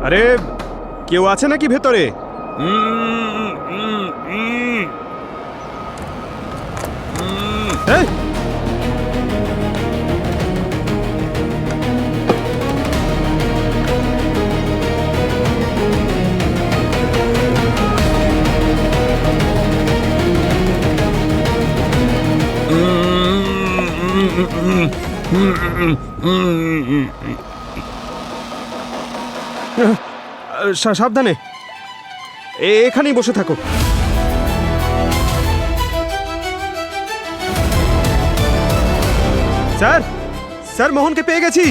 আরে কেউ আছে নাকি ভেতরে? এই! সাবধানে, এখানেই বসে থাকো। স্যার, স্যার মোহনকে পেয়ে গেছি।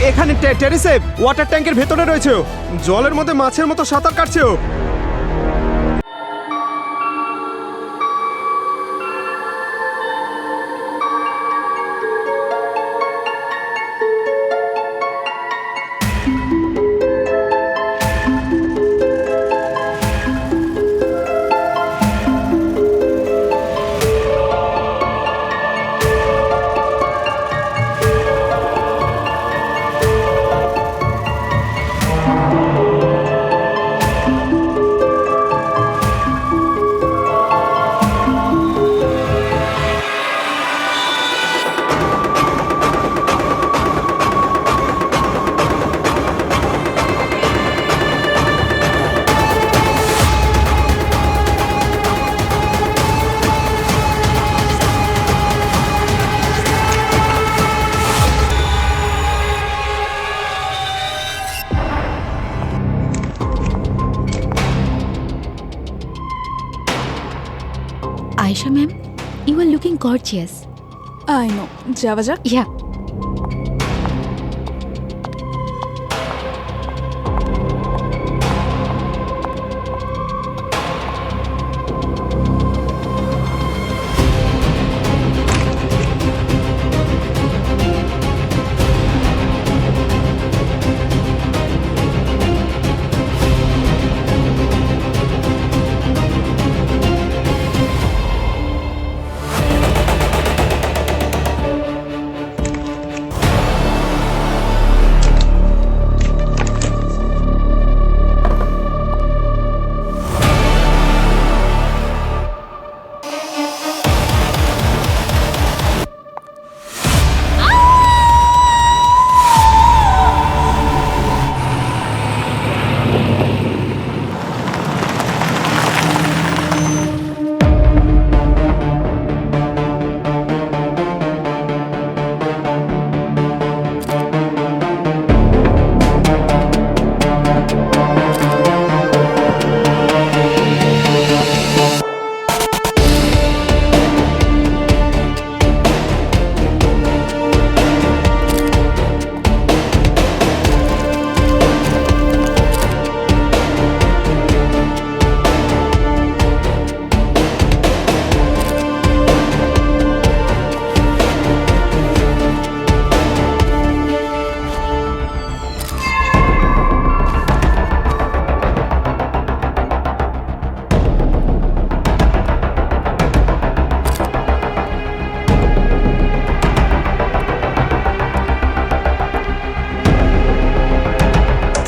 এখানে টেরেসে ওয়াটার ট্যাঙ্কের ভেতরে রয়েছে ও। জলের মধ্যে মাছের মতো সাঁতার কাটছে ও। Aisha ma'am, you are looking gorgeous. I know. যাওয়া যাক। Yeah.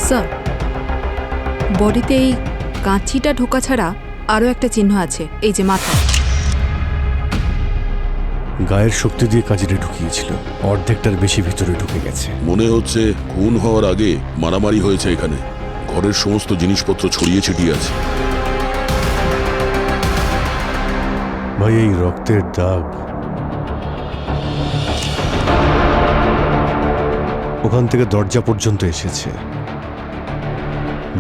স্যার, বডিতে এই কাঁচিটা ঢোকা ছাড়া আরও একটা চিহ্ন আছে, এই যে মাথা। গায়ের শক্তি দিয়ে কাঁচিটা ঢুকিয়েছিল, অর্ধেকটার বেশি ভিতরে ঢুকে গেছে। মনে হচ্ছে খুন হওয়ার আগে মারামারি হয়েছে এখানে। ঘরের সমস্ত জিনিসপত্র ছড়িয়ে ছিটিয়ে আছে। ভাই, এই রক্তের দাগ ওখান থেকে দরজা পর্যন্ত এসেছে,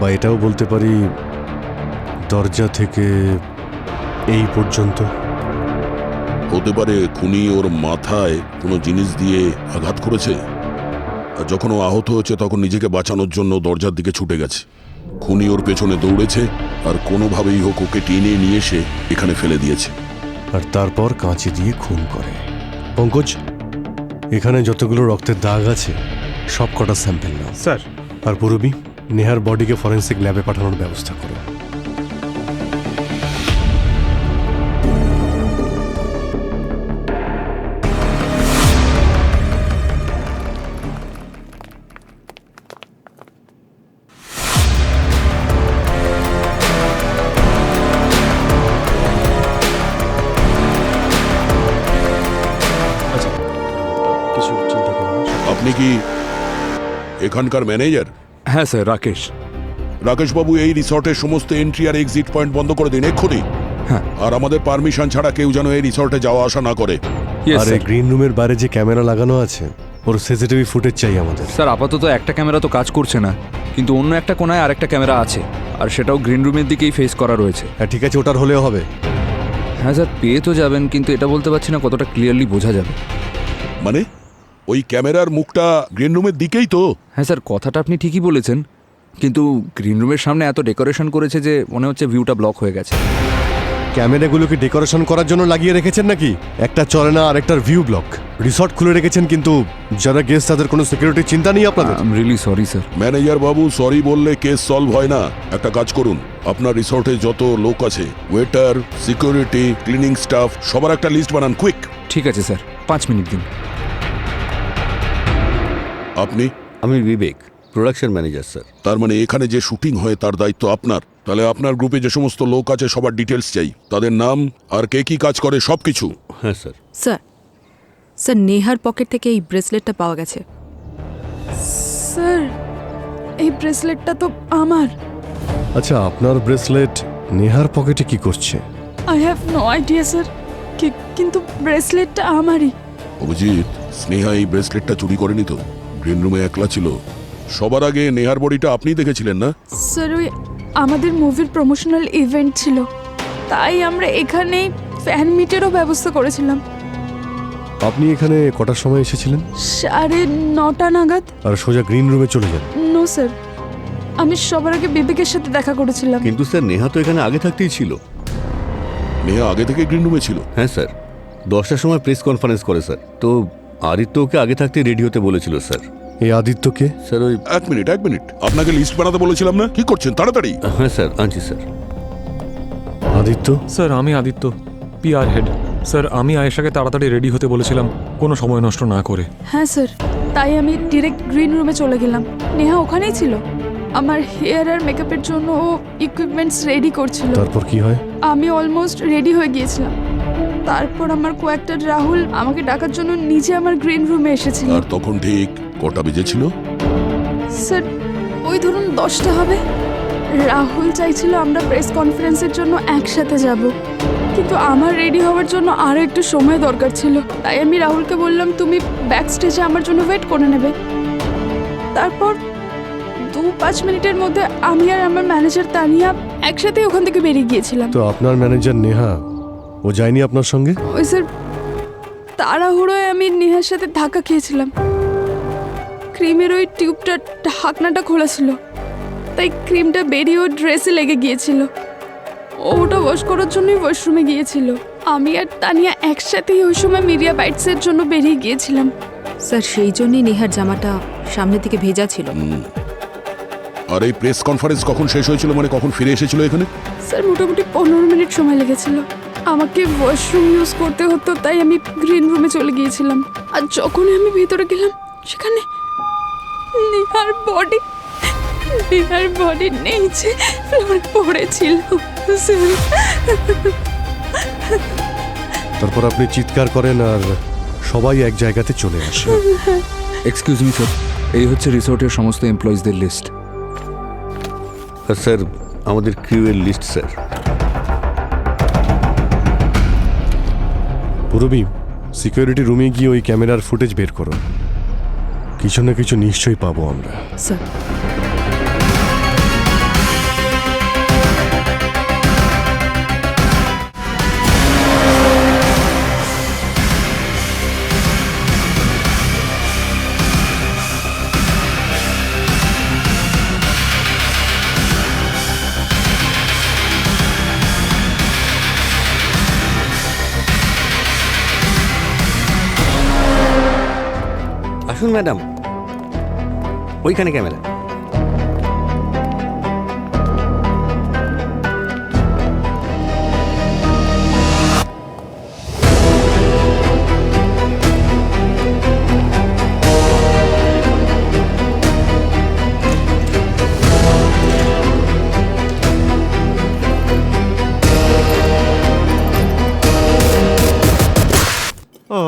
বা এটাও বলতে পারি দরজা থেকে এই পর্যন্ত। হতে পারে খুনি ওর মাথায় কোনো জিনিস দিয়ে আঘাত করেছে, আর যখন ও আহত হয়েছে তখন নিজেকে বাঁচানোর জন্য দরজার দিকে ছুটে গেছে। খুনি ওর পেছনে দৌড়েছে আর কোনোভাবেই হোক ওকে টেনে নিয়ে এসে এখানে ফেলে দিয়েছে, আর তারপর কাঁচি দিয়ে খুন করে। পঙ্কজ, এখানে যতগুলো রক্তের দাগ আছে সব কটা স্যাম্পেল নাও। স্যার। আর পুরবি, নেহার বডিকে ফরেন্সিক ল্যাবে পাঠানোর ব্যবস্থা করো। কি এখানকার ম্যানেজার? হ্যাঁ স্যার, রাকেশ। রাকেশ বাবু, এই রিসর্টের সমস্ত এন্ট্রি আর এক্সিট পয়েন্ট বন্ধ করে দিন এক্ষুনি। হ্যাঁ। আর আমাদের পারমিশন ছাড়া কেউ যেন এই রিসর্টে যাওয়া আসা না করে। ইয়েস আর এই স্যার। গ্রিন রুমের বাইরে যে ক্যামেরা লাগানো আছে ওর সিসিটিভি ফুটেজ চাই আমাদের। স্যার আপাতত একটা ক্যামেরা তো কাজ করছে না, কিন্তু অন্য একটা কোনায় আরেকটা ক্যামেরা আছে, আর সেটাও গ্রিন রুমের দিকেই ফেস করা রয়েছে। হ্যাঁ ঠিক আছে, ওটার হলেও হবে। হ্যাঁ স্যার, পেয়ে তো যাবেন, কিন্তু এটা বলতে পারছি না কতটা ক্লিয়ারলি বোঝা যাবে। মানে ওই ক্যামেরার মুখটা গ্রিন রুমের দিকেই তো? হ্যাঁ স্যার, কথাটা আপনি ঠিকই বলেছেন, কিন্তু গ্রিন রুমের সামনে এত ডেকোরেশন করেছে যে মনে হচ্ছে ভিউটা ব্লক হয়ে গেছে। ক্যামেরাগুলোকে ডেকোরেশন করার জন্য লাগিয়ে রেখেছেন নাকি? একটা চলে না আর একটার ভিউ ব্লক। রিসর্ট খুলে রেখেছেন, কিন্তু যারা গেস্ট তাদের কোনো সিকিউরিটির চিন্তা নেই আপনাদের? I am really sorry sir. Manager Babu, sorry বললে কেস সলভ হয় না। একটা কাজ করুন, আপনার রিসর্টে যত লোক আছে, ওয়েটার, সিকিউরিটি, ক্লিনিং স্টাফ, সবার একটা লিস্ট বানান, কুইক। ঠিক আছে স্যার, 5 মিনিট দিন। আপনি? আমি বিবেক, প্রোডাকশন ম্যানেজার স্যার। তার মানে এখানে যে শুটিং হয় তার দায়িত্ব আপনার? তাহলে আপনার গ্রুপে যে সমস্ত লোক আছে সবার ডিটেলস চাই, তাদের নাম আর কে কি কাজ করে সবকিছু। হ্যাঁ স্যার। স্যার, স্যার নেহার পকেট থেকে এই ব্রেসলেটটা পাওয়া গেছে। স্যার, এই ব্রেসলেটটা তো আমার। আচ্ছা, আপনার ব্রেসলেট নেহার পকেটে কি করছে? I have no idea sir, কিন্তু ব্রেসলেটটা আমারই। অভিজিৎ, স্নেহা এই ব্রেসলেটটা চুরি করেনি তো? গ্রিন রুমে একলা ছিল। সবার আগে নেহার বডিটা আপনিই দেখেছিলেন না? স্যার, ওই আমাদের মুভির প্রমোশনাল ইভেন্ট ছিল, তাই আমরা এখানে ফ্যান মিটেরও ব্যবস্থা করেছিলাম। আপনি এখানে কটার সময় এসেছিলেন? 9:30 নাগাদ। আর সোজা গ্রিন রুমে চলে যান? নো স্যার, আমি সবার আগে বিবেকের সাথে দেখা করেছিলাম। কিন্তু স্যার নেহা তো এখানে আগে থাকতেই ছিল। নেহা আগে থেকে গ্রিন রুমে ছিল? হ্যাঁ স্যার, 10টার সময় প্রেস কনফারেন্স করে স্যার। তো আদিত্য ওকে আগে থাকতে রেডি হতে বলেছিল স্যার। এই আদিত্যকে? স্যার ওই এক মিনিট, আপনাকে লিস্ট বানাতে বলেছিলাম না? কি করছেন তাড়াতাড়ি? হ্যাঁ স্যার, আনছি স্যার। আদিত্য? স্যার আমি আদিত্য, পিআর হেড। স্যার আমি আয়েশাকে তাড়াতাড়ি রেডি হতে বলেছিলাম, কোনো সময় নষ্ট না করে। হ্যাঁ স্যার, তাই আমি ডিরেক্ট গ্রিন রুমে চলে গেলাম। নেহা ওখানেই ছিল। আমার হেয়ার আর মেকআপের জন্য ও ইকুইপমেন্টস রেডি করছিল। তারপর কি হয়? আমি অলমোস্ট রেডি হয়ে গিয়েছিলাম। তারপর আমার কোঅ্যাক্টর রাহুল আমাকে ডাকার জন্য নিজে আমার গ্রিন রুমে এসেছিল। আর তখন ঠিক কটা বেজেছিল? স্যার ওই ধরুন 10টা হবে। রাহুল চাইছিল আমরা প্রেস কনফারেন্সের জন্য একসাথে যাব, কিন্তু আমার রেডি হওয়ার জন্য আরও একটু সময় দরকার ছিল। তাই আমি রাহুলকে বললাম তুমি ব্যাক স্টেজে আমার জন্য ওয়েট করে নেবে। তারপর 2-5 মিনিটের মধ্যে আমি আর আমার ম্যানেজার তানিয়া একসাথে ওখান থেকে বেরিয়ে গিয়েছিলাম। তো আপনার ম্যানেজার নেহা, ও যায়নি আপনার সঙ্গে? ওই স্যার, তাড়াহুড়োয় আমি নেহার সাথে ধাক্কা খেয়েছিলাম। ক্রিমের ওই টিউবটা ঢাকনাটা খোলা ছিল, তাই ক্রিমটা বেরিয়ে ওর ড্রেসে লেগে গিয়েছিল। ওটা ওয়াশ করার জন্যই ওয়াশরুমে গিয়েছিল। আমি আর তানিয়া একসাথেই ওই সময় মিডিয়া বাইটসের জন্য বেরিয়ে গিয়েছিলাম। স্যার সেই জন্যই নেহার জামাটা সামনের দিকে ভেজা ছিল। আর এই প্রেস কনফারেন্স কখন শেষ হয়েছিল, মানে কখন ফিরে এসেছিল এখানে? স্যার মোটামুটি 15 মিনিট সময় লেগেছিল। আমাকে ওয়াশরুম ইউজ করতে হতো, তাই আমি গ্রিন রুমে চলে গিয়েছিলাম। আর যখনই আমি ভেতরে গেলাম, সেখানে নেহার বডি নিচে ফ্লোরে পড়েছিল। তারপর আপনি চিৎকার করেন আর সবাই এক জায়গাতে চলে আসে। এক্সকিউজ মি স্যার, এই হচ্ছে রিসোর্টের সমস্ত এমপ্লয়িজদের লিস্ট। আর স্যার আমাদের ক্রিউয়ের লিস্ট স্যার। পুরবি, সিকিউরিটি রুমে গিয়ে ওই ক্যামেরার ফুটেজ বের করো। কিছু না কিছু নিশ্চয়ই পাবো আমরা। স্যার আসুন ম্যাডাম, ওইখানে ক্যামেরা।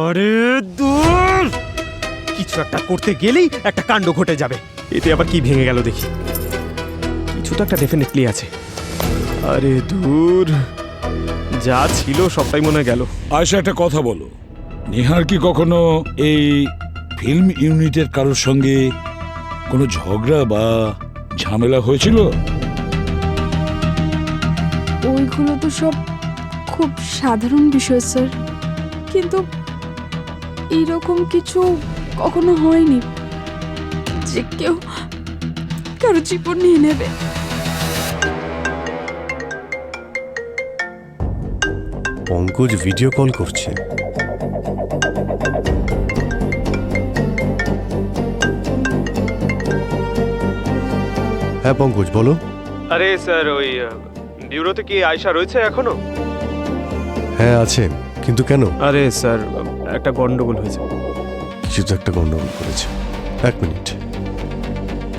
আরে দূর, কিছু একটা করতে গেলেই একটা কাণ্ড ঘটে যাবে। এতে আবার কি ভেঙে গেল দেখি, কিছু তো একটা ডেফিনেটলি আছে। আরে দূর, যা ছিল সবটাই মনে গেল। আয়শা, একটা কথা বলো, নেহার কি কখনো এই ফিল্ম ইউনিটের কারোর সঙ্গে কোনো ঝগড়া বা ঝামেলা হয়েছিল? ওইগুলো তো সব খুব সাধারণ বিষয় স্যার, কিন্তু এইরকম কিছু কখনো হয়নি যে কেউ কারো জীবন নিয়ে নেবে। পঙ্কজ ভিডিও কল করছে। হ্যাঁ পঙ্কজ, বলো। আরে স্যার, ওই ব্যুরোতে কি আয়শা রয়েছে এখনো? হ্যাঁ আছে, কিন্তু কেন? আরে স্যার, একটা গন্ডগোল হয়েছে। কিছু তো একটা গন্ডগোল করেছে। এক মিনিট।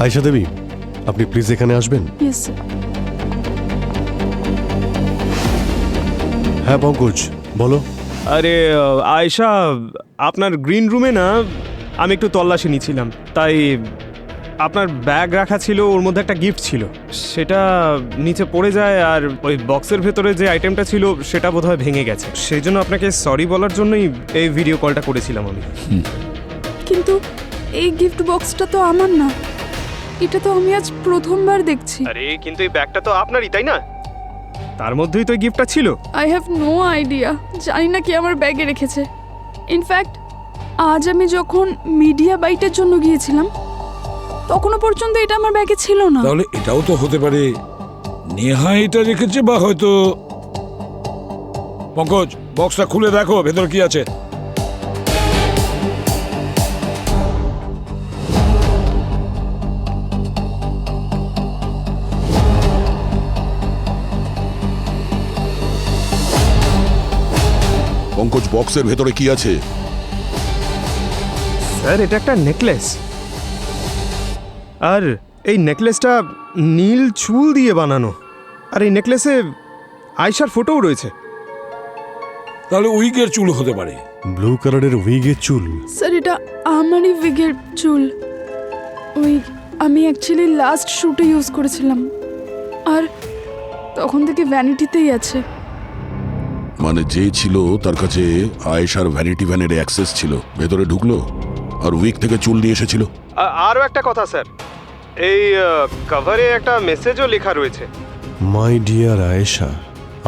আয়শা দেবী, আপনি প্লিজ এখানে আসবেন। Yes sir. হ্যাঁ পঙ্কজ, বলো। আরে আয়শা, আপনার গ্রিন রুমে না আমি একটু তল্লাশি নিয়েছিলাম, তাই আপনার ব্যাগ রাখা ছিল, ওর মধ্যে একটা গিফট ছিল, সেটা নিচে পড়ে যায়, আর ওই বক্সের ভেতরে যে আইটেমটা ছিল সেটা বোধহয় ভেঙে গেছে। সেই জন্য আপনাকে সরি বলার জন্যই এই ভিডিও কলটা করেছিলাম আমি। কিন্তু এই গিফট বক্সটা তো আমার না, এটা তো আমি আজ প্রথমবার দেখছি। আরে কিন্তু এই ব্যাগটা তো আপনারই, তাই না? তার মধ্যেই তো এই গিফটটা ছিল। আই হ্যাভ নো আইডিয়া, জানি না কি আমার ব্যাগে রেখেছে। ইনফ্যাক্ট আজ আমি যখন মিডিয়া বাইটের জন্য গিয়েছিলাম তখনও পর্যন্ত এটা আমার ব্যাগে ছিল না। তাহলে এটাও তো হতে পারে নেহা এটা রেখেছে, বা হয়তো। পঙ্কজ, বক্সটা খুলে দেখো ভেতর কি আছে। পঙ্কজ, বক্সের ভেতরে কি আছে? স্যার, এটা একটা নেকলেস, আর এই নেকলেসটা নীল চুল দিয়ে বানানো, আর এই নেকলেসে আয়শার ফটোও রয়েছে। তাহলে উইকের চুল হতে পারে। ব্লু কালারের উইগের চুল? স্যার, এটা আমারই উইগের চুল। ওই আমি অ্যাকচুয়ালি লাস্ট শ্যুটে ইউজ করেছিলাম, আর তখন থেকে ভ্যানিটিতেই আছে। মানে যে ছিল তার কাছে আয়েশার ভ্যানিটি ভ্যানের অ্যাক্সেস ছিল, ভেতরে ঢুকলো আর উইক থেকে চুল নিয়ে এসেছিল। আরও একটা কথা স্যার, এই কভারে একটা মেসেজও লেখা রয়েছে। মাই ডিয়ার আয়েশা,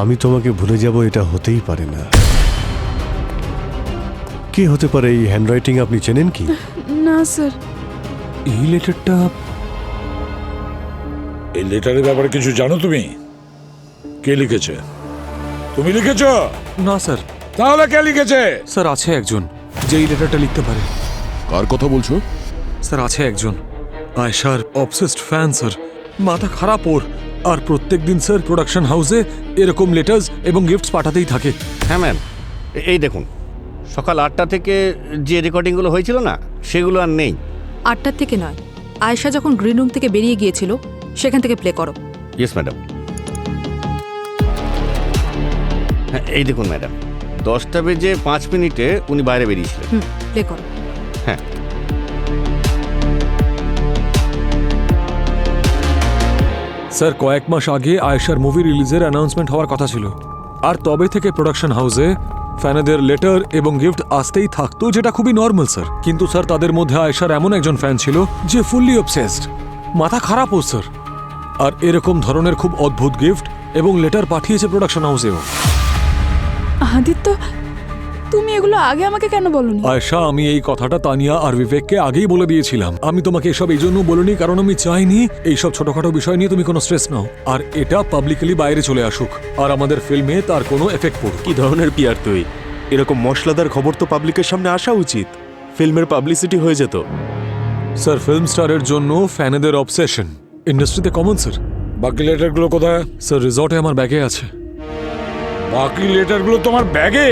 আমি তোমাকে ভুলে যাব এটা হতেই পারে না। কে হতে পারে এই হ্যান্ডরাইটিং, আপনি চেনেন কি? না স্যার। এই লেটারটা, এই লেটারের ব্যাপারে কিছু জানো তুমি? কে লিখেছে? তুমি লিখেছ? না স্যার। তাহলে কে লিখেছে? স্যার আছে একজন যে এই লেটারটা লিখতে পারে। কার কথা বলছো? স্যার আছে একজন, আয়শার অবসেসড ফ্যান স্যার, মাথা খারাপ ওর, আর প্রত্যেক দিন স্যার প্রোডাকশন হাউসে এরকম লেটার্স এবং গিফটস পাঠাতেই থাকে। হ্যাঁ ম্যাম, এই দেখুন, সকাল 8টা থেকে যে রেকর্ডিংগুলো হয়েছিল না, সেগুলো আর নেই। 8টার থেকে নয়, আয়েশা যখন গ্রিন রুম থেকে বেরিয়ে গিয়েছিল সেখান থেকে প্লে করো। Yes madam. হ্যাঁ, এই দেখুন ম্যাডাম, 10:05 উনি বাইরে বেরিয়েছিলেন। প্লে করো। হ্যাঁ। স্যার কয়েক মাস আগে আয়েশার মুভি রিলিজের অ্যানাউন্সমেন্ট হওয়ার কথা ছিল, আর তবে থেকে প্রোডাকশন হাউসে ফ্যানেদের লেটার এবং গিফট আসতেই থাকতো, যেটা খুবই নর্মাল স্যার। কিন্তু স্যার তাদের মধ্যে আয়েশার এমন একজন ফ্যান ছিল যে ফুললি অবসেসড, মাথা খারাপ ও স্যার, আর এরকম ধরনের খুব অদ্ভুত গিফট এবং লেটার পাঠিয়েছে প্রোডাকশন হাউসেও। আদিত্য, তুমি এগুলো আগে আমাকে কেন বলনি? আয়েশা, আমি এই কথাটা তানিয়া আর বিবেককে আগেই বলে দিয়েছিলাম। আমি তোমাকে এসব এই জন্য বলিনি কারণ আমি চাইনি এইসব ছোটখাটো বিষয় নিয়ে তুমি কোনো স্ট্রেস নাও, আর এটা পাবলিকলি বাইরে চলে আসুক, আর আমাদের ফিল্মে তার কোনো এফেক্ট পড়ুক। কি ধরনের পিয়ার তুই? এরকম মশলাদার খবর তো পাবলিকের সামনে আসা উচিত, ফিল্মের পাবলিসিটি হয়ে যেত। স্যার ফিল্ম স্টারের জন্য ফ্যানেদের অবসেশন ইন্ডাস্ট্রিতে কমন স্যার। বাকি লেটারগুলো কোথায়? স্যার রিসর্টে আমার ব্যাগে আছে। বাকি লেটারগুলো তোমার ব্যাগে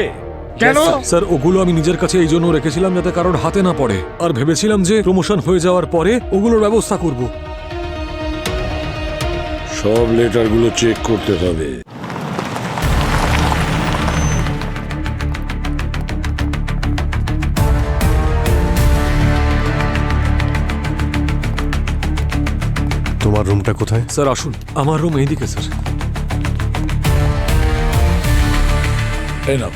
কেন? স্যার ওগুলো আমি নিজের কাছে এই জন্য রেখেছিলাম যাতে কারোর হাতে না পড়ে, আর ভেবেছিলাম যে প্রমোশন হয়ে যাওয়ার পরে ওগুলোর ব্যবস্থা করব। সব লেটারগুলো চেক করতে হবে। তোমার রুমটা কোথায়? স্যার আসুন, আমার রুম এইদিকে স্যার। এই নাও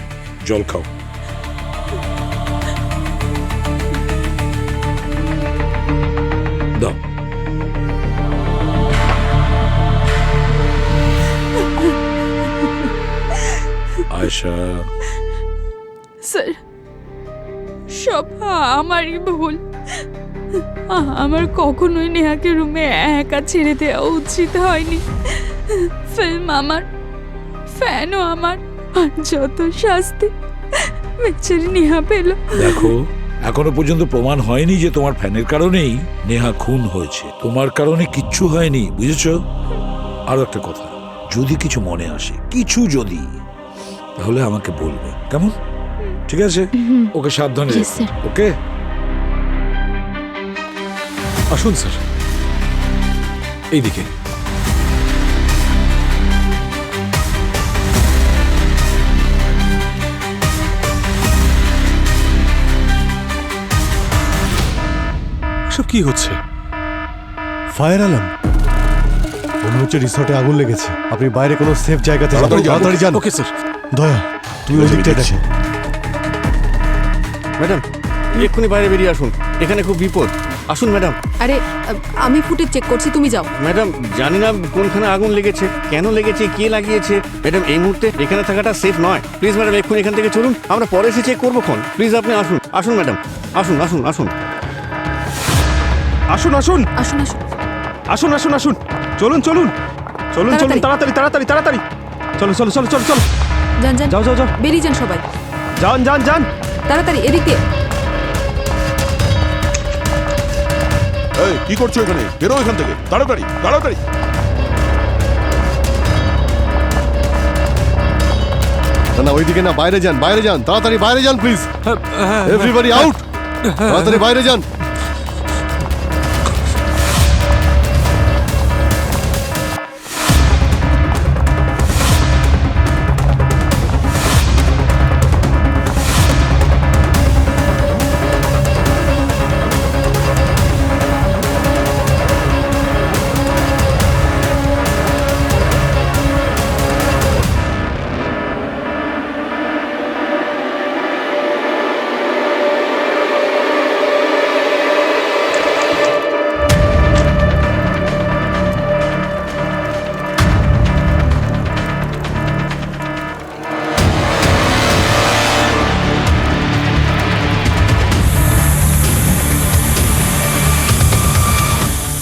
জল খাও। দাও। আয়শা, স্যার সব আমারই ভুল। আমার কখনোই নেহাকে রুমে একা ছেড়ে দেওয়া উচিত হয়নি। ফিল্ম আমার, ফ্যানও আমার, আর যত শাস্তি বেচারি নেহা পেল। দেখো এখনো পর্যন্ত প্রমাণ হয়নি যে তোমার ফ্যানের কারণেই নেহা খুন হয়েছে। তোমার কারণে কিচ্ছু হয়নি, বুঝেছো? আরো একটা কথা, যদি কিছু মনে আসে, কিছু যদি, তাহলে আমাকে বলবে, কেমন? ঠিক আছে? ওকে সাবধানে Yes, রেখো, sir. ওকে? আসুন স্যার, এইদিকে। সব কি হচ্ছে? Fire alarm. মনে হচ্ছে রিসর্টে আগুন লেগেছে। আপনি বাইরে কোনো সেফ জায়গাতে যান, তাড়াতাড়ি যান। Okay sir. দয়া, তুই ওই দিকটায় দেখো। ম্যাডাম এক্ষুনি বাইরে বেরিয়ে আসুন, এখানে খুব বিপদ। আসুন ম্যাডাম। আরে আমি ফুটেজ চেক করছি, তুমি যাও। ম্যাডাম জানি না কোনখানে আগুন লেগেছে, কেন লেগেছে, কে লাগিয়েছে। ম্যাডাম এই মুহূর্তে এখানে থাকাটা সেফ নয়। প্লিজ ম্যাডাম এক্ষুনি এখান থেকে চলুন, আমরা পরে এসে চেক করবো খন। প্লিজ আপনি আসুন, আসুন ম্যাডাম, আসুন আসুন আসুন। আসুন আসুন আসুন আসুন। আসুন আসুন আসুন, চলুন চলুন চলুন চলুন, তাড়াতাড়ি তাড়াতাড়ি তাড়াতাড়ি, চলো চলো চলো চলো চলো, যান যান, যাও যাও যাও, বেরিয়ে যান সবাই, যান যান যান। তাড়াতাড়ি এদিক দিয়ে। এই কি করছো এখানে? বেরো এখান থেকে, তাড়াতাড়ি তাড়াতাড়ি। না না, ওইদিকে না, বাইরে যান, বাইরে যান, তাড়াতাড়ি বাইরে যান প্লিজ। এভরিবডি আউট, তাড়াতাড়ি বাইরে যান।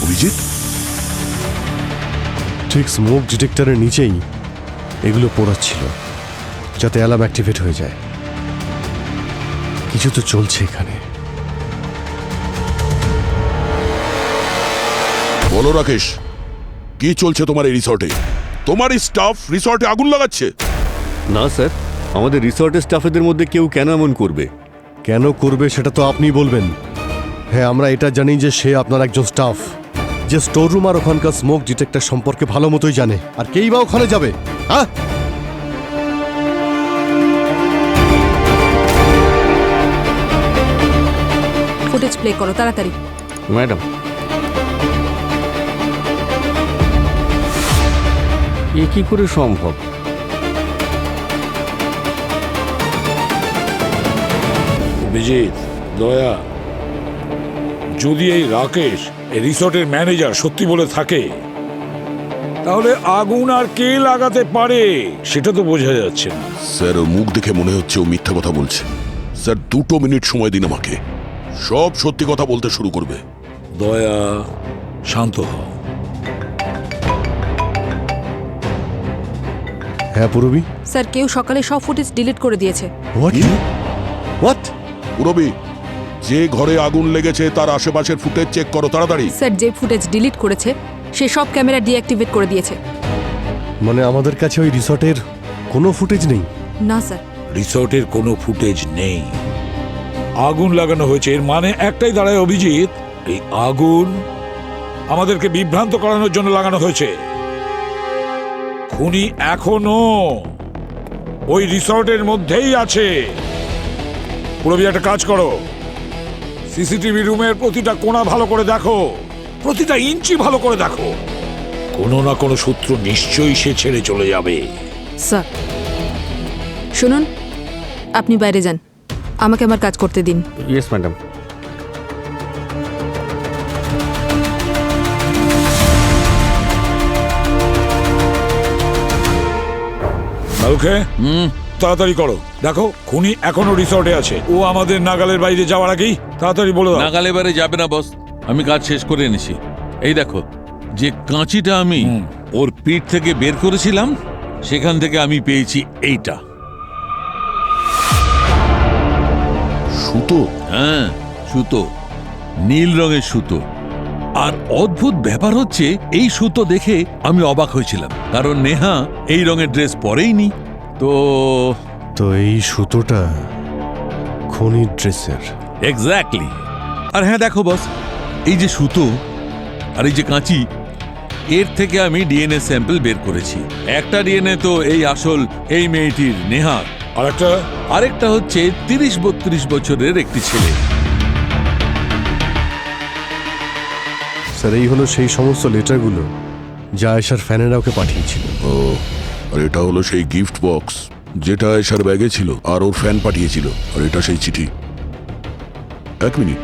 অভিজিৎ, ঠিক স্মোক ডিটেক্টরের নিচেই এগুলো পোড়াচ্ছিল, যাতে অ্যালার্ম অ্যাক্টিভেট হয়ে যায়। কিছু তো চলছে এখানে। বলো রাকেশ, কি চলছে তোমার এই রিসর্টে? তোমার এই স্টাফ রিসর্টে আগুন লাগাচ্ছে? না স্যার, আমাদের রিসর্টের স্টাফেদের মধ্যে কেউ কেন এমন করবে? কেন করবে সেটা তো আপনি বলবেন। হ্যাঁ, আমরা এটা জানি যে সে আপনার একজন স্টাফ, যে স্টোর রুম আর ওখানকার স্মোক ডিটেক্টর সম্পর্কে ভালো মতোই জানে। আর কেই বা ওখানে যাবে? হ্যাঁ, ফুটেজ প্লে করো তাড়াতাড়ি। ম্যাডাম এ কি করে সম্ভব? অভিজিৎ, দয়া, যদি এই রাকেশ এই রিসর্টের ম্যানেজার সত্যি বলে থাকে, তাহলে আগুন আর কে লাগাতে পারে সেটা তো বোঝা যাচ্ছে না। স্যার, ওর মুখ দেখে মনে হচ্ছে ও মিথ্যা কথা বলছে। স্যার 2 মিনিট সময় দিন আমাকে, সব সত্যি কথা বলতে শুরু করবে। দয়া, শান্ত হও। হ্যাঁ পুরবি। স্যার কেউ সকালে সব ফুটেজ ডিলিট করে দিয়েছে। হোয়াট? পুরবি, যে ঘরে আগুন লেগেছে তার আশেপাশের ফুটেজ চেক করো তাড়াতাড়ি। স্যার যে ফুটেজ ডিলিট করেছে সে সব ক্যামেরা ডিঅ্যাক্টিভেট করে দিয়েছে। মানে আমাদের কাছে ওই রিসর্টের কোনো ফুটেজ নেই? না স্যার, রিসর্টের কোনো ফুটেজ নেই। আগুন লাগানো হয়েছে, এর মানে একটাই দাঁড়ায় অভিজিৎ, এই আগুন আমাদেরকে বিভ্রান্ত করানোর জন্য লাগানো হয়েছে। খুনি এখনো ওই রিসর্টের মধ্যেই আছে। পুরবি, একটা কাজ করো, সিসিটিভি রুমের প্রতিটা কোণা ভালো করে দেখো, প্রতিটা ইঞ্চি ভালো করে দেখো। কোনো না কোনো সূত্র নিশ্চয়ই সে ছেড়ে চলে যাবে। স্যার শুনুন, আপনি বাইরে যান, আমাকে আমার কাজ করতে দিন। Yes madam. ওকে, তাড়াতাড়ি করো। দেখো খুনি এখনো রিসর্টে আছে, ও আমাদের নাগালের বাইরে যাওয়ার আগেই তাড়াতাড়ি বলে দাও। নাগালে বারে যাবে না বস, আমি কাজ শেষ করে এনেছি। এই দেখো, যে কাঁচিটা আমি ওর পিঠ থেকে বের করেছিলাম, সেখান থেকে আমি পেয়েছি এইটা। সুতো? হ্যাঁ, সুতো, নীল রঙের সুতো। আর অদ্ভুত ব্যাপার হচ্ছে, এই সুতো দেখে আমি অবাক হয়েছিলাম, কারণ নেহা এই রঙের ড্রেস পরেইনি। তো এই সুতোটা খনির ড্রেসের। এক্স্যাক্টলি। আর হ্যাঁ দেখো বস, এই যে সুতো আর এই যে কাঁচি, এর থেকে আমি ডিএনএ স্যাম্পল বের করেছি। একটা ডিএনএ তো এই আসল এই মেয়েটির নেহার, আরেকটা হচ্ছে 30-32 বছরের একটি ছেলে। স্যার, এই হলো সেই সমস্ত লেটারগুলো যা আয়েশার ফ্যানেরা ওকে পাঠিয়েছিল। ও, আর এটা হলো সেই গিফট বক্স যেটা আয়েশার ব্যাগে ছিল আর ওর ফ্যান পাঠিয়েছিল। আর এটা সেই চিঠি। এক মিনিট।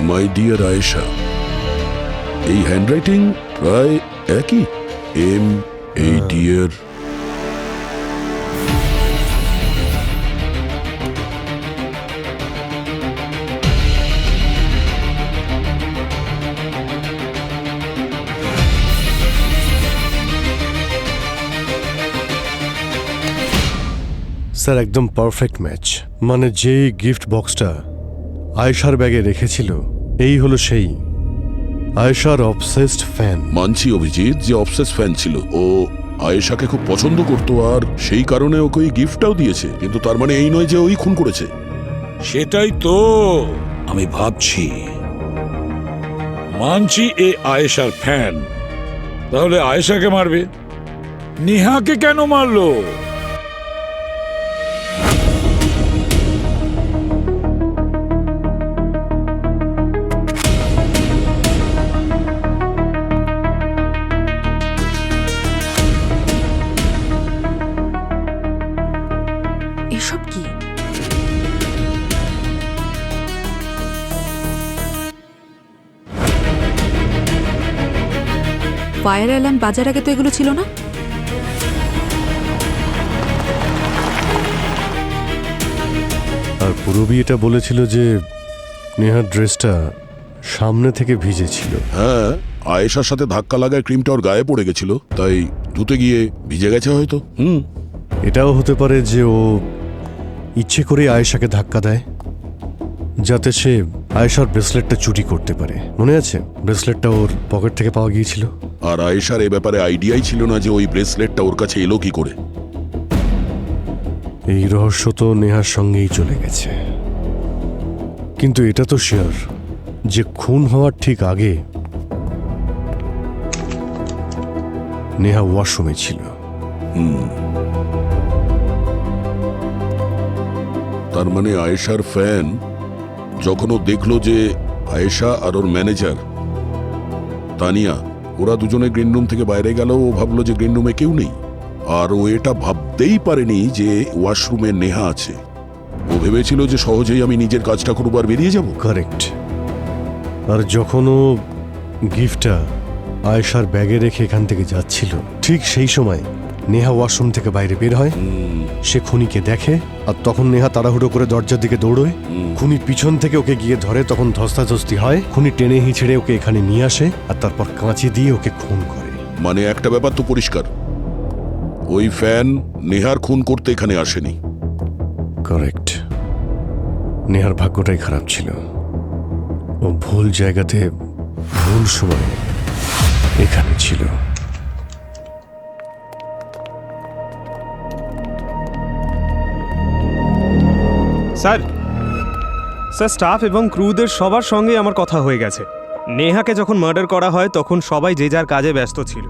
মাই ডিয়ার আয়েশা, এই হ্যান্ডরাইটিং প্রায় একই। এম এই ডিয়ার। স্যার, একদম পারফেক্ট ম্যাচ। মানে যে গিফট বক্সটা আয়েশার ব্যাগে রেখেছিল, এই হলো সেই আয়েশার অবসেসড ফ্যান। মানছি অভিজিৎ যে অবসেস ফ্যান ছিল, ও আয়েশাকে খুব পছন্দ করতো আর সেই কারণে ওকে ওই গিফটটাও দিয়েছে। কিন্তু তার মানে এই নয় যে ওই খুন করেছে। সেটাই তো আমি ভাবছি। মানছি এ আয়েশার ফ্যান, তাহলে আয়েশাকে মারবে, নেহাকে কেন মারলো? এসব কি? ফায়ার অ্যালার্ম বাজার আগে তো এগুলো ছিল না। আর পূরবী এটা বলেছিল যে নেহার ড্রেসটা সামনে থেকে ভিজেছিল। হ্যাঁ, আয়েশার সাথে ধাক্কা লাগায় ক্রিমটা ওর গায়ে পড়ে গেছিল, তাই ধুতে গিয়ে ভিজে গেছে হয়তো। এটাও হতে পারে যে ও ইচ্ছে করে আয়েশাকে ধাক্কা দেয় যাতে সে আয়েশার ব্রেসলেটটা চুরি করতে পারে। মনে আছে, ব্রেসলেটটা ওর পকেট থেকে পাওয়া গিয়েছিল। আর আয়েশার এ ব্যাপারে আইডিয়াই ছিল না যে ওই ব্রেসলেটটা ওর কাছে এলো কি করে। এই রহস্য তো নেহার সঙ্গেই চলে গেছে। কিন্তু এটা তো শিওর যে খুন হওয়ার ঠিক আগে নেহা ওয়াশরুমে ছিল। তার মানে আয়েশার ফ্যান যখন ও দেখলো যে আয়েশা আর ওর ম্যানেজার তানিয়া ওরা দুজনে গ্রিন রুম থেকে বাইরে গেল, ও ভাবলো যে গ্রিন রুমে কেউ নেই। আর ও এটা ভাবতেই পারেনি যে ওয়াশরুমে নেহা আছে। ও ভেবেছিল যে সহজেই আমি নিজের কাজটা করবো আর বেরিয়ে যাব। কারেক্ট। আর যখন ও গিফটটা আয়েশার ব্যাগে রেখে এখান থেকে যাচ্ছিল, ঠিক সেই সময় নেহা ওয়াশরুম থেকে বাইরে বের হয়। সে খুনিকে দেখে আর তখন নেহা তাড়াহুড়ো করে দরজার দিকে দৌড়োয়। খুনি পিছন থেকে ওকে গিয়ে ধরে, তখন ধস্তাধস্তি হয়। খুনি টেনে হিঁচড়ে ওকে এখানে নিয়ে আসে আর তারপর কাঁচি দিয়ে ওকে খুন করে। মানে একটা ব্যাপার তো পরিষ্কার, ওই ফ্যান নেহার খুন করতে এখানে আসেনি। কারেক্ট। নেহার ভাগ্যটাই খারাপ ছিল। ও ভুল জায়গাতে ভুল সময়ে এখানে ছিল। স্যার, স্টাফ এবং ক্রুদের সবার সঙ্গে আমার কথা হয়ে গেছে। নেহাকে যখন মার্ডার করা হয় তখন সবাই যে যার কাজে ব্যস্ত ছিল।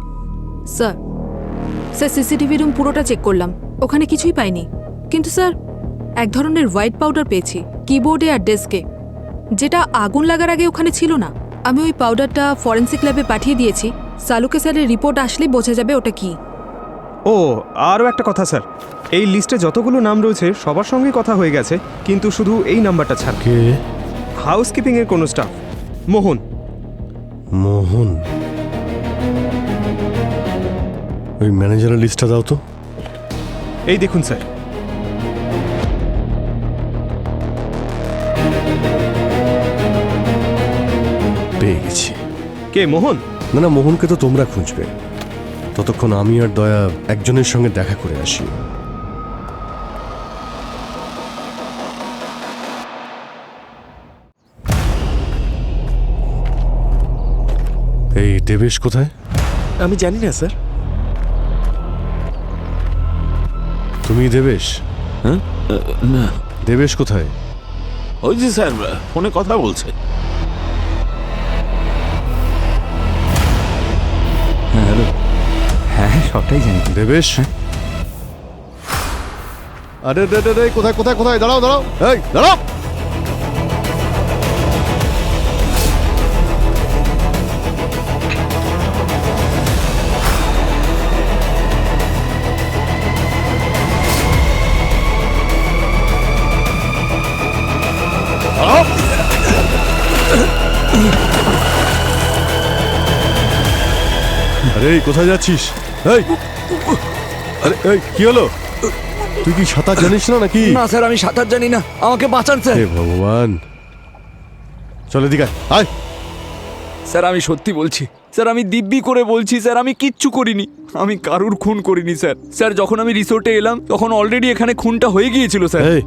স্যার, সিসিটিভি রুম পুরোটা চেক করলাম, ওখানে কিছুই পাইনি। কিন্তু স্যার, এক ধরনের হোয়াইট পাউডার পেয়েছি কিবোর্ডে আর ডেস্কে। যেটা আগুন লাগার আগে ওখানে ছিল না। আমি ওই পাউডারটা ফরেন্সিক ল্যাবে পাঠিয়ে দিয়েছি। সালুকে স্যারের রিপোর্ট আসলেই বোঝা যাবে ওটা কি। ও আরও একটা কথা স্যার, এই লিস্টে যতগুলো নাম রয়েছে সবার সঙ্গেই কথা হয়ে গেছে, কিন্তু শুধু এই নাম্বারটা ছাড়া। কে? হাউসকিপিংয়ের কোনো স্টাফ, মোহন। মোহন? ওই ম্যানেজারের লিস্টটা দাও তো। এই দেখুন স্যার। পেয়ে গেছি। কে মোহন? না না, মোহনকে তো তোমরা খুঁজবে, ততক্ষণ আমি আর দয়া একজনের সঙ্গে দেখা করে আসি। এই দেবেশ কোথায়? আমি জানি না স্যার। তুমি দেবেশ? হ্যাঁ? না। দেবেশ কোথায়? ওই যে স্যার ফোনে কথা বলছে। হ্যালো। হ্যাঁ সবটাই জানি। দেবেশ? আরে কোথায় কোথায় কোথায়? দাঁড়াও দাঁড়াও, এই দাঁড়াও। আরে কোথায় যাচ্ছিস? এই আরে এই কি হলো? তুই কি সাঁতার জানিস না নাকি? না স্যার, আমি সাঁতার জানি না, আমাকে বাঁচান স্যার। হে ভগবান, চল এদিকে আয়। স্যার আমি সত্যি বলছি স্যার, আমি দিব্যি করে বলছি স্যার, আমি কিচ্ছু করিনি, আমি কারুর খুন করিনি স্যার। স্যার যখন আমি রিসোর্টে এলাম তখন অলরেডি এখানে খুনটা হয়ে গিয়েছিল স্যার। এই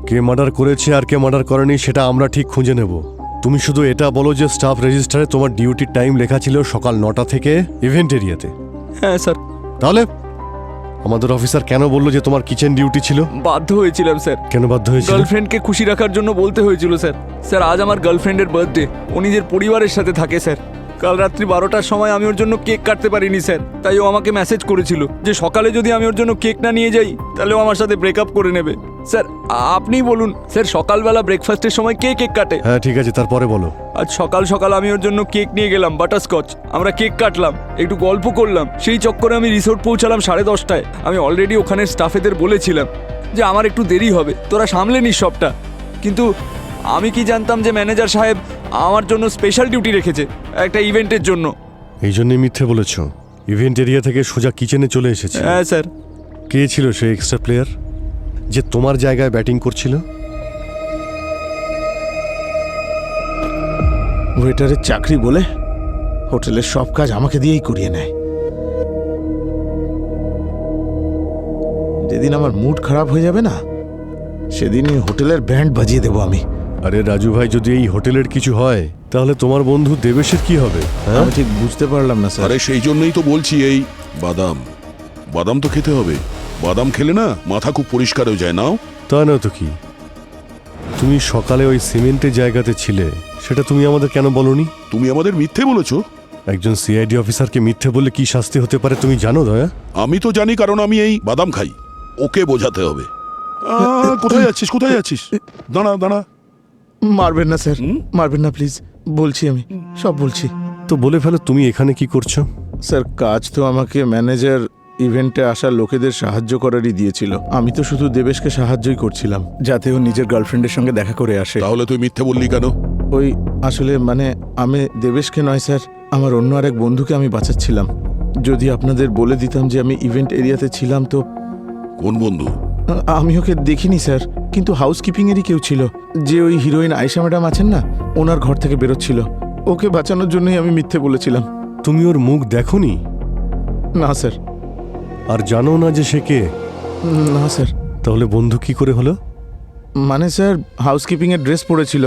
কে মার্ডার করেছে আর কে মার্ডার করেনি সেটা আমরা ঠিক খুঁজে নেব। তুমি শুধু এটা বলো যে স্টাফ রেজিস্টারে তোমার ডিউটির টাইম লেখা ছিল সকাল 9টা থেকে ইভেন্ট এরিয়াতে। হ্যাঁ স্যার। তাহলে আমাদের অফিসার কেন বললো যে তোমার কিচেন ডিউটি ছিল? বাধ্য হয়েছিলাম স্যার। কেন বাধ্য হয়েছিল? গার্লফ্রেন্ডকে খুশি রাখার জন্য বলতে হয়েছিল স্যার। স্যার আজ আমার গার্লফ্রেন্ডের বার্থডে, ও নিজের পরিবারের সাথে থাকে স্যার। কাল রাত্রি 12টার সময় আমি ওর জন্য কেক কাটতে পারিনি স্যার, তাই ও আমাকে মেসেজ করেছিল যে সকালে যদি আমি ওর জন্য কেক না নিয়ে যাই তাহলে ও আমার সাথে ব্রেকআপ করে নেবে। স্যার আপনিই বলুন স্যার, সকালবেলা ব্রেকফাস্টের সময় কে কেক কাটে? হ্যাঁ ঠিক আছে, তারপরে বলো। আজ সকাল সকাল আমি ওর জন্য কেক নিয়ে গেলাম, বাটারস্কচ। আমরা কেক কাটলাম, একটু গল্প করলাম, সেই চক্করে আমি রিসোর্ট পৌঁছালাম 10:30টায়। আমি অলরেডি ওখানের স্টাফেদের বলেছিলাম যে আমার একটু দেরি হবে, তোরা সামলে নিস সবটা। কিন্তু আমি কি জানতাম যে ম্যানেজার সাহেব আমার জন্য স্পেশাল ডিউটি রেখেছে একটা ইভেন্টের জন্য। এই জন্যই মিথ্যে বলেছ? ইভেন্ট এরিয়া থেকে সোজা কিচেনে চলে এসেছে? হ্যাঁ স্যার। কে ছিল সেই এক্সট্রা প্লেয়ার যে তোমার জায়গায় ব্যাটিং করছিল? ওয়েটারের চাকরি বলে হোটেলের সব কাজ আমাকে দিয়েই করিয়ে নেয়। যেদিন আমার মুড খারাপ হয়ে যাবে না, সেদিনই হোটেলের ব্যান্ড বাজিয়ে দেবো আমি। আরে রাজু ভাই, যদি এই হোটেলের কিছু হয় তাহলে তোমার বন্ধু দেবেশের কি হবে? আমি ঠিক বুঝতে পারলাম না স্যার। আরে সেই জন্যই তো বলছি, এই বাদাম বাদাম তো খেতে হবে। বাদাম খেলে না মাথা খুব পরিষ্কার হয়ে যায়। নাও। তা না তো কি, তুমি সকালে ওই সিমেন্টের জায়গাতে ছিলে, সেটা তুমি আমাদের কেন বলনি? তুমি আমাদের মিথ্যে বলেছো। একজন সিআইডি অফিসারকে মিথ্যে বললে কি শাস্তি হতে পারে তুমি জানো দয়া? আমি তো জানি, কারণ আমি এই বাদাম খাই। ওকে বোঝাতে হবে। কোথায় যাচ্ছিস? কোথায় যাচ্ছিস? দাঁড়া দাঁড়া। মারবেন না স্যার, মারবেন না প্লিজ, বলছি আমি সব বলছি। তো বলে ফেলো, তুমি এখানে কি করছো? স্যার কাজ তো আমাকে ম্যানেজার ইভেন্টে আসা লোকেদের সাহায্য করারই দিয়েছিল। আমি তো শুধু দেবেশকে সাহায্যই করছিলাম যাতে ও নিজের গার্লফ্রেন্ডের সঙ্গে দেখা করে আসে। তাহলে তুই মিথ্যে বললি কেন? ওই আসলে মানে আমি দেবেশকে নয় স্যার, আমার অন্য আরেক বন্ধুকে আমি বাঁচাচ্ছিলাম। যদি আপনাদের বলে দিতাম যে আমি ইভেন্ট এরিয়াতে ছিলাম তো। কোন বন্ধু? আমি ওকে দেখিনি স্যার, কিন্তু হাউসকিপিংয়েরই কেউ ছিল, যে ওই হিরোইন আয়েশা ম্যাডাম আছেন না, ওনার ঘর থেকে বেরোচ্ছিল। ওকে বাঁচানোর জন্যই আমি মিথ্যে বলেছিলাম। তুমি ওর মুখ দেখোনি? না স্যার। আর জানো না যে সে কে? না স্যার। তাহলে বন্ধু কি করে হলো? মানে স্যার হাউসকিপিংয়ের ড্রেস পরেছিল,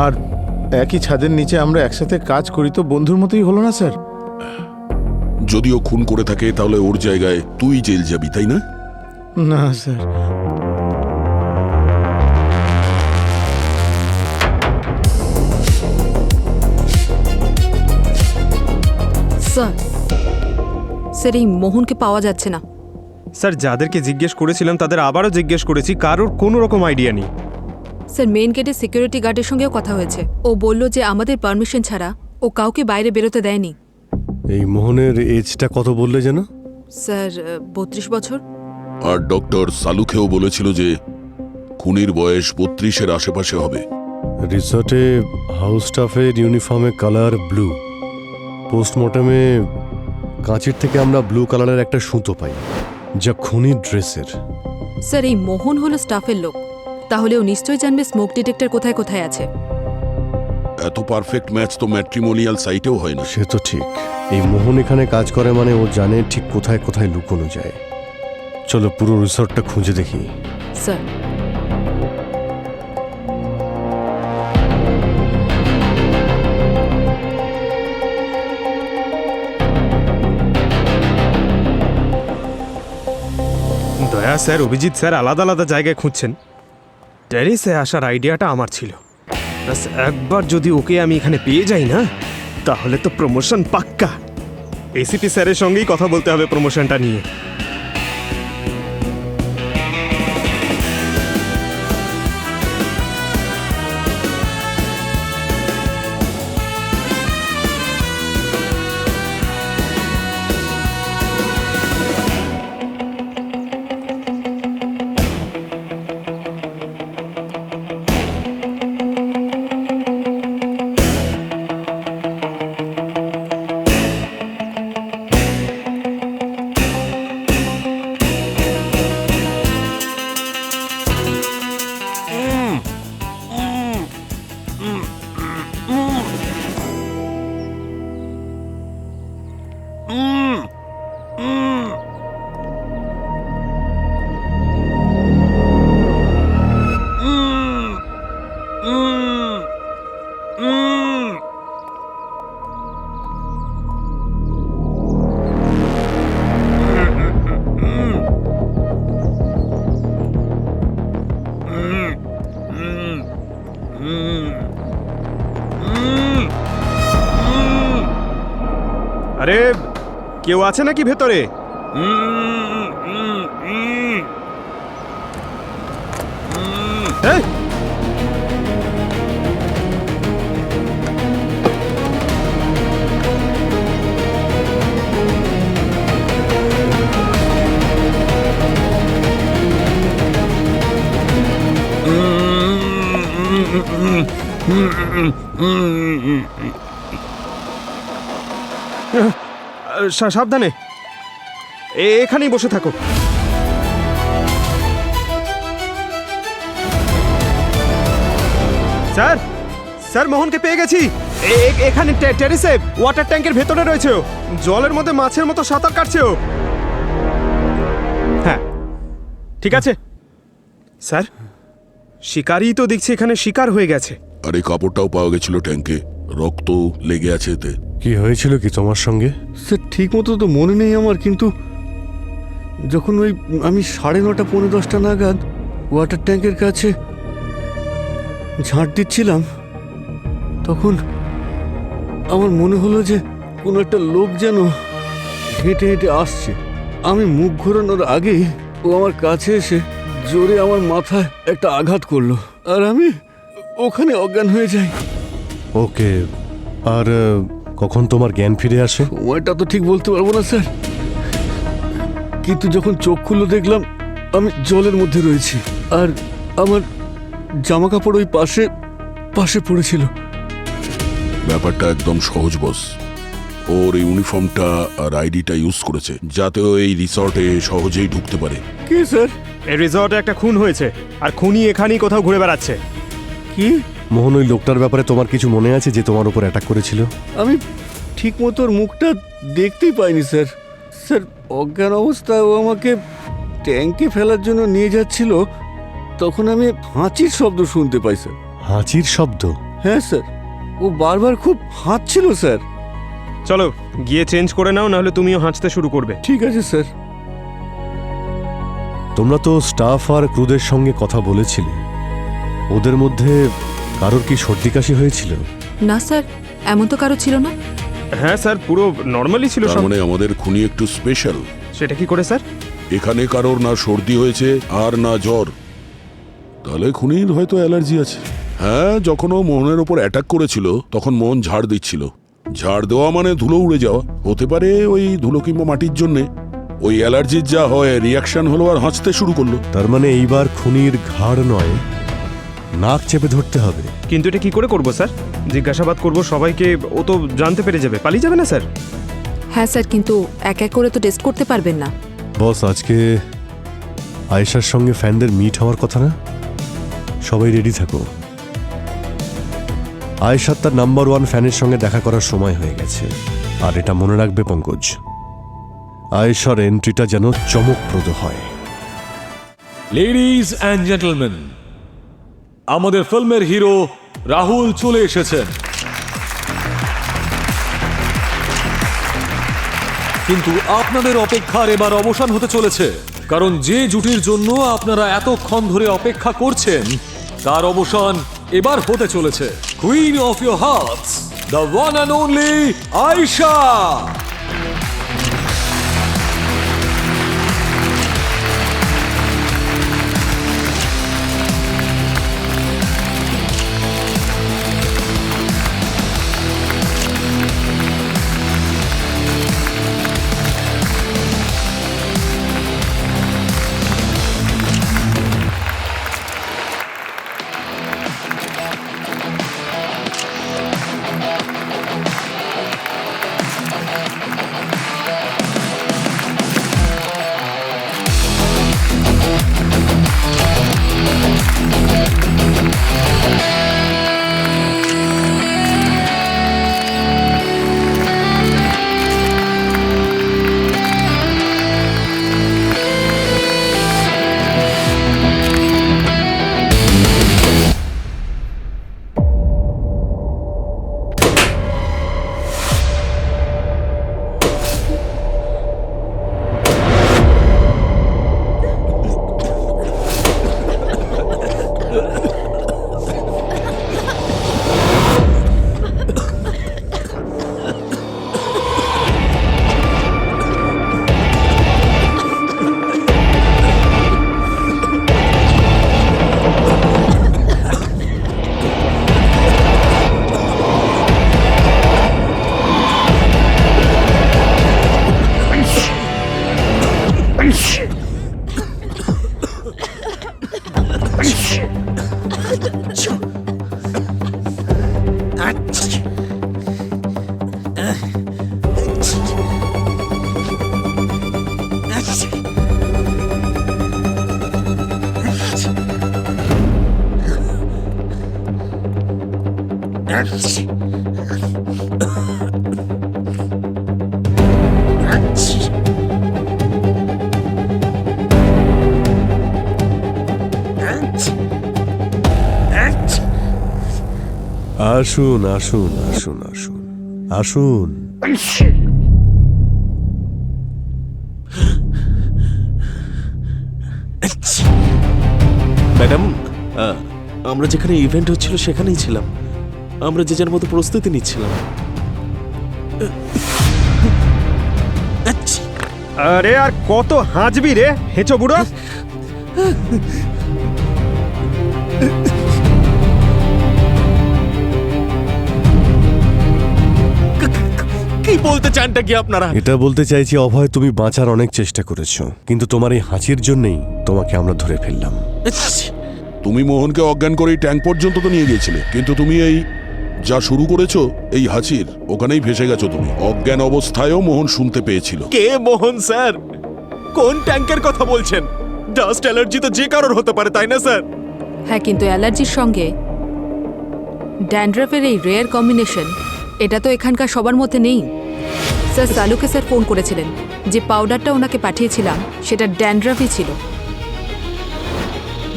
আর একই ছাদের নিচে আমরা একসাথে কাজ করি, তো বন্ধুর মতোই হলো না স্যার? যদি ও খুন করে থাকে তাহলে ওর জায়গায় তুই জেল যাবি, তাই না? না স্যার। স্যার স্যার এই মোহনকে পাওয়া যাচ্ছে না। স্যার যাদেরকে জিজ্ঞেস করেছিলাম তাদের আবারও জিজ্ঞেস করেছি, কারোর কোনো রকম আইডিয়া নেই। স্যার মেইন গেটের সিকিউরিটি গার্ডের সঙ্গেও কথা হয়েছে। ও বলল যে আমাদের পারমিশন ছাড়া ও কাউকে বাইরে বেরোতে দেয়নি। এই মোহনের এজটা কত বললে যেন? স্যার 32 বছর। আর ডক্টর সালুখেও বলেছিল যে খুনির বয়স 32-এর আশেপাশে হবে। রিসর্টে হাউস স্টাফের ইউনিফর্মে কালার ব্লু। পোস্টমর্টমে কাঁচির থেকে আমরা ব্লু কালারের একটা সুতো পাই, যা খুনির ড্রেসের। স্যার এই মোহন হলো স্টাফের লোক, তাহলে ও নিশ্চয়ই জানবে স্মোক ডিটেক্টর কোথায় কোথায় আছে। এত পারফেক্ট ম্যাচ তো ম্যাট্রিমোনিয়াল সাইটেও হয় না। সে তো ঠিক। এই মোহন এখানে কাজ করে মানে ও জানে ঠিক কোথায় কোথায় লুকোনো যায়। চলো পুরো রিসর্টটা খুঁজে দেখি। স্যার দয়া স্যার, অভিজিৎ স্যার আলাদা আলাদা জায়গায় খুঁজছেন। টেরেসে আসার আইডিয়াটা আমার ছিল। ব্যাস একবার যদি ওকে আমি এখানে পেয়ে যাই না, তাহলে তো প্রমোশন পাক্কা। এসিপি স্যারের সঙ্গেই কথা বলতে হবে প্রমোশনটা নিয়ে। আরে কেউ আছে নাকি ভেতরে? এই! সাবধানে, এখানেই বসে থাকো। স্যার, স্যার মোহনকে পেয়ে গেছি। এখানে টেরেসে ওয়াটার ট্যাঙ্কের ভেতরে রয়েছে ও। জলের মধ্যে মাছের মতো সাঁতার কাটছে ও। হ্যাঁ ঠিক আছে স্যার, শিকারই তো দেখছি এখানে শিকার হয়ে গেছে। আর এই কাপড়টাও পাওয়া গেছিল ট্যাঙ্কে, রক্ত লেগে আছে এতে। কি হয়েছিল কি তোমার সঙ্গে? স্যার ঠিক মতো তো মনে নেই আমার, কিন্তু যখন ওই আমি 9:30 পৌনে 10টা নাগাদ ওয়াটার ট্যাঙ্কের কাছে ঝাঁট দিচ্ছিলাম, তখন আমার মনে হলো যে কোনো একটা লোক যেন হেঁটে হেঁটে আসছে। আমি মুখ ঘোরানোর আগেই ও আমার কাছে এসে জোরে আমার মাথায় একটা আঘাত করলো, আর আমি ওখানে অজ্ঞান হয়ে যাই। ওকে, আর কখন তোমার জ্ঞান ফিরে আসে? সময়টা তো ঠিক বলতে পারবো না স্যার, কিন্তু যখন চোখ খুললো দেখলাম আমি জলের মধ্যে রয়েছি, আর আমার জামা কাপড় ওই পাশে পাশে পড়েছিল। ব্যাপারটা একদম সহজ বস। ওর ইউনিফর্মটা আর আইডিটা ইউজ করেছে যাতে ও এই রিসর্টে সহজেই ঢুকতে পারে। কি স্যার? এই রিসর্টে একটা খুন হয়েছে, আর খুনি এখানেই কোথাও ঘুরে বেড়াচ্ছে। কি? মোহন, ওই লোকটার ব্যাপারে তোমার কিছু মনে আছে যে তোমার উপর অ্যাটাক করেছিল? আমি ঠিক মতো ওর মুখটা দেখতেই পাইনি স্যার। স্যার অজ্ঞান অবস্থায় ও আমাকে ট্যাঙ্কে ফেলার জন্য নিয়ে যাচ্ছিল, তখন আমি হাঁচির শব্দ শুনতে পাই স্যার। হাঁচির শব্দ? হ্যাঁ স্যার, ও বারবার খুব হাঁচছিল স্যার। চলো গিয়ে চেঞ্জ করে নাও, নাহলে তুমিও হাঁচতে শুরু করবে। ঠিক আছে স্যার। তোমরা তো স্টাফ আর ক্রুদের সঙ্গে কথা বলেছিলে, ওদের মধ্যে কারোর কি সর্দি কাশি হয়েছিল? না স্যার, এমন তো কারো ছিল না। হ্যাঁ স্যার, পুরো নর্মালি ছিল তার সব। মানে আমাদের খুনি একটু স্পেশাল। সেটা কি করে স্যার? এখানে কারোর না সর্দি হয়েছে আর না জ্বর, তাহলে খুনির হয়তো অ্যালার্জি আছে। হ্যাঁ, যখন ও মোহনের ওপর অ্যাটাক করেছিল তখন মোহন ঝাড় দিচ্ছিল। ঝাড় দেওয়া মানে ধুলো উড়ে যাওয়া। হতে পারে ওই ধুলো কিংবা মাটির জন্যে ওই অ্যালার্জির যা হয় রিয়াকশন হলো আর হাঁচতে শুরু করলো। তার মানে এইবার খুনির ঘাড় নয়, নাক চেপে ধরতে হবে। কিন্তু এটা কি করে করবো স্যার? জিজ্ঞাসাবাদ করবো সবাইকে, ও তো জানতে পেরে যাবে, পালিয়ে যাবে না স্যার? হ্যাঁ স্যার, কিন্তু এক এক করে তো টেস্ট করতে পারবেন না। বস, আজকে আয়েশার সঙ্গে ফ্যানদের মিট হওয়ার কথা না? সবাই রেডি থাকো। আয়েশার তার নাম্বার 1 ফ্যানের সঙ্গে দেখা করার সময় হয়ে গেছে। আর এটা মনে রাখবে পঙ্কজ, আয়েশার এন্ট্রিটা যেন চমকপ্রদ হয়। লেডিজ অ্যান্ড জেন্টলম্যান, আমাদের ফিল্মের হিরো রাহুল চলে এসেছেন। কিন্তু আপনাদের অপেক্ষার এবার অবসান হতে চলেছে, কারণ যে জুটির জন্য আপনারা এতক্ষণ ধরে অপেক্ষা করছেন তার অবসান এবার হতে চলেছে। Queen of your hearts, the one and only Ayesha. আসুন আসুন আসুন আসুন আসুন। ম্যাডাম, আমরা যেখানে ইভেন্ট হচ্ছিল সেখানেই ছিলাম। আমরা যে যার মতো প্রস্তুতি নিচ্ছিলাম। আরে আর কত হাঁচবি রে হেঁচো বুড়ো? কি বলতে চানটা কি আপনারা? এটা বলতে চাইছি অভয়, তুমি বাঁচার অনেক চেষ্টা করেছো, কিন্তু তোমার এই হাঁচির জন্যই তোমাকে আমরা ধরে ফেললাম। তুমি মোহনকে অজ্ঞান করে এই ট্যাঙ্ক পর্যন্ত তো নিয়ে গিয়েছিলে, কিন্তু তুমি এই যা শুরু করেছো এই হাঁচির ওখানেই ভেসে গেছো তুমি। অজ্ঞান অবস্থায়ও মোহন শুনতে পেয়েছিল। কে মোহন স্যার? কোন ট্যাঙ্কের কথা বলছেন? ডাস্ট অ্যালার্জি তো যে কারোর হতে পারে, তাই না স্যার? হ্যাঁ, কিন্তু অ্যালার্জির সঙ্গে ড্যান্ড্রাফের এই রেয়ার কম্বিনেশন, এটা তো এখানকার সবার মধ্যে নেই। স্যার, সালুকে স্যার ফোন করেছিলেন যে পাউডারটা ওনাকে পাঠিয়েছিলাম সেটা ড্যান্ড্রাফই ছিল,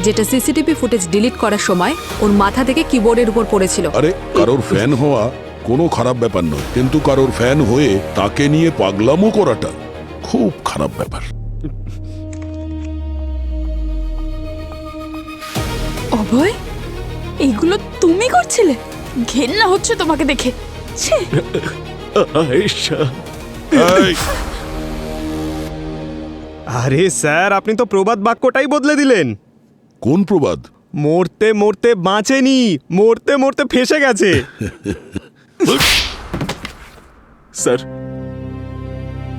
যেটা সিসিটিভি ফুটেজ ডিলিট করার সময় ওর মাথা থেকে কিবোর্ডের উপর পড়েছিল। আরে কারোর ফ্যান হওয়া কোনো খারাপ ব্যাপার নয়, কিন্তু কারোর ফ্যান হয়ে তাকে নিয়ে পাগলামো করাটা খুব খারাপ ব্যাপার। অভয়, এগুলো তুমি করছিলে? ঘেন্না হচ্ছে তোমাকে দেখে। ছি! এই, আরে স্যার, আপনি তো প্রবাদ বাক্যটাই বদলে দিলেন। কোন প্রবাদ? মরতে মরতে বাঁচেনি, মরতে মরতে ফেসে গেছে। স্যার,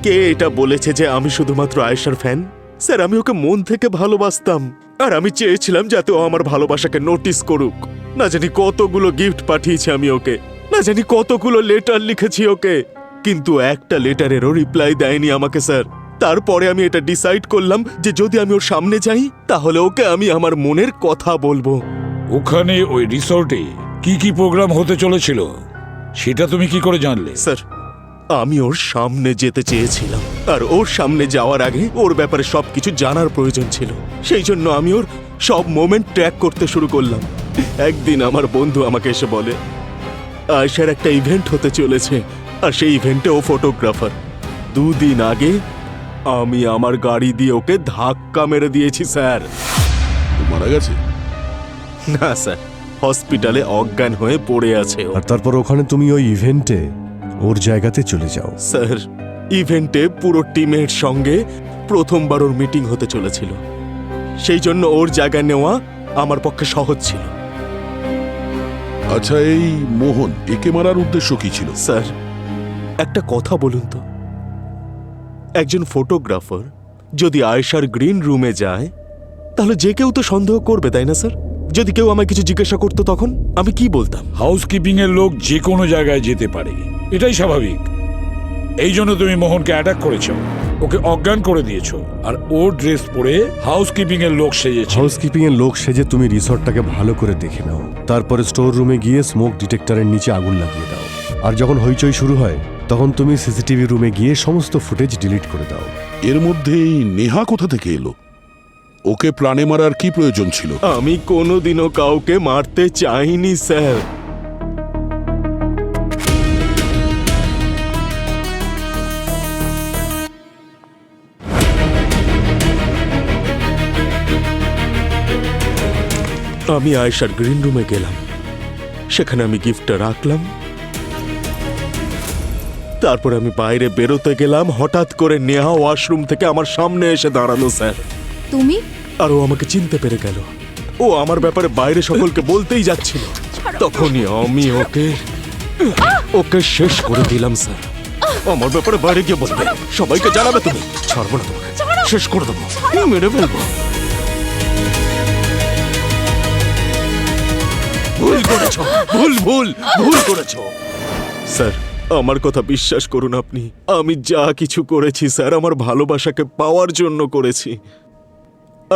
কে এটা বলেছে যে আমি শুধুমাত্র আয়েশার ফ্যান? স্যার, আমি ওকে মন থেকে ভালোবাসতাম, আর আমি চেয়েছিলাম যাতে ও আমার ভালোবাসাকে নোটিস করুক। না জানি কতগুলো গিফট পাঠিয়েছি আমি ওকে, না জানি কতগুলো লেটার লিখেছি ওকে, কিন্তু একটা লেটারেরও রিপ্লাই দেয়নি আমাকে স্যার। তারপরে আমি এটা ডিসাইড করলাম যে যদি আমি ওর সামনে যাই তাহলে ওকে আমি আমার মনের কথা বলবো। ওখানে ওই রিসর্টে কি কি প্রোগ্রাম হতে চলেছিল সেটা তুমি কি করে জানলে? স্যার, আমি ওর সামনে যেতে চেয়েছিলাম, আর ওর সামনে যাওয়ার আগে ওর ব্যাপারে সবকিছু জানার প্রয়োজন ছিল। সেই জন্য আমি ওর সব মোমেন্ট ট্র্যাক করতে শুরু করলাম। একদিন আমার বন্ধু আমাকে এসে বলে আয়েশার একটা ইভেন্ট হতে চলেছে, আর সেই ইভেন্টে ও ফটোগ্রাফার। 2 দিন আগে আমি আমার গাড়ি দিয়ে ওকে ধাক্কা মেরে দিয়েছি স্যার। মারা গেছে? না স্যার, হসপিটালে অজ্ঞান হয়ে পড়ে আছে ও। আর তারপর ওখানে তুমি ওই ইভেন্টে ওর জায়গাতে চলে যাও। স্যার, ইভেন্টে পুরো টিমের সঙ্গে প্রথমবার ওর মিটিং হতে চলেছিল, সেই জন্য ওর জায়গা নেওয়া আমার পক্ষে সহজ ছিল। আচ্ছা, এই মোহন, একে মারার উদ্দেশ্য কি ছিল? স্যার, একটা কথা বলুন তো, একজন ফটোগ্রাফার যদি আয়েশার গ্রিন রুমে যায় তাহলে যে কেউ তো সন্দেহ করবে, তাই না স্যার? যদি কেউ আমায় কিছু জিজ্ঞাসা করতো তখন আমি কি বলতাম? হাউসকিপিং এর লোক যে কোনো জায়গায় যেতে পারে, এটাই স্বাভাবিক। এই জন্য তুমি মোহনকে অ্যাটাক করেছো, ওকে অজ্ঞান করে দিয়েছো, আর ওর ড্রেস পরে হাউসকিপিং এর লোক সেজেছে। হাউসকিপিং এর লোক সেজে তুমি রিসর্টটাকে ভালো করে দেখে নাও, তারপরে স্টোর রুমে গিয়ে স্মোক ডিটেক্টরের নিচে আগুন লাগিয়ে দাও। আর যখন হইচই শুরু হয় তখন তুমি সিসিটিভি রুমে গিয়ে সমস্ত ফুটেজ ডিলিট করে দাও। এর মধ্যে এই নেহা কোথা থেকে এলো? ওকে প্রাণে মারার কি প্রয়োজন ছিল? আমি কোনোদিনও কাউকে মারতে চাইনি স্যার। আমি আয়েশার গ্রিন রুমে গেলাম, সেখানে আমি গিফটটা রাখলাম, তারপর আমি বাইরে বেরোতে গেলাম, হঠাৎ করে নেহা ওয়াশরুম থেকে আমার সামনে এসে দাঁড়ালো স্যার। তুমি? আর ও আমাকে চিনতে পেরে গেল। ও আমার ব্যাপারে বাইরে সকলকে বলতেই যাচ্ছিল, তখনই আমি ওকে শেষ করে দিলাম স্যার। আমার ব্যাপারে বাইরে গিয়ে বলবে, সবাইকে জানাবে তুমি। ছাড়বো না তোমাকে, শেষ করে দেবো, মেরে ফেলবো। ভুল করেছো, ভুল করেছো স্যার। আমার কথা বিশ্বাস করুন আপনি, আমি যা কিছু করেছি স্যার আমার ভালোবাসাকে পাওয়ার জন্য করেছি,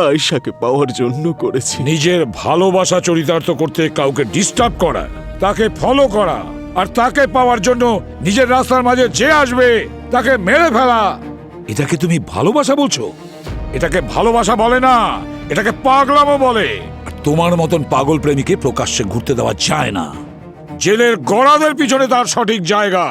আয়েশাকে পাওয়ার জন্য করেছি। নিজের ভালোবাসা চরিতার্থ করতে কাউকে ডিস্টার্ব করা, তাকে ফলো করা, আর তাকে পাওয়ার জন্য নিজের রাস্তার মাঝে যে আসবে তাকে মেরে ফেলা, এটাকে তুমি ভালোবাসা বলছো? এটাকে ভালোবাসা বলে না, এটাকে পাগলামো বলে। আর তোমার মতন পাগল প্রেমীকে প্রকাশ্যে ঘুরতে দেওয়া যায় না। জেলের গড়াদের পিছনে তার সঠিক জায়গা।